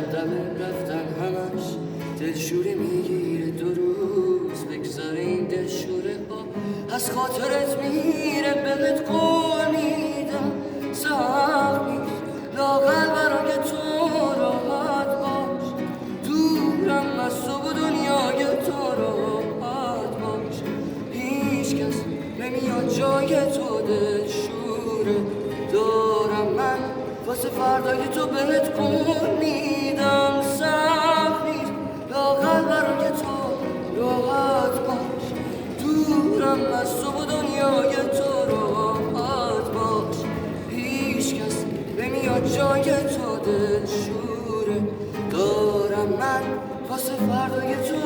دم رفتن همش دلشوره میگیره، 2 روز بگذاره این دلشوره ها از خاطرت میره. بهت قول میدم سخت نیست لااقل برای تو راحت باش، دورم از تو و دنیای تو راحت باش. هیچ کس نمیاد جای تو، دلشوره دارم من واسه فردای تو. بهت قول میدم سخت نیست لااقل برای تو راحت باش، دورم از تو و دنیای تو راحت باش. هیچ کس نمیاد جای تو، دلشوره دارم من واسه فردای تو.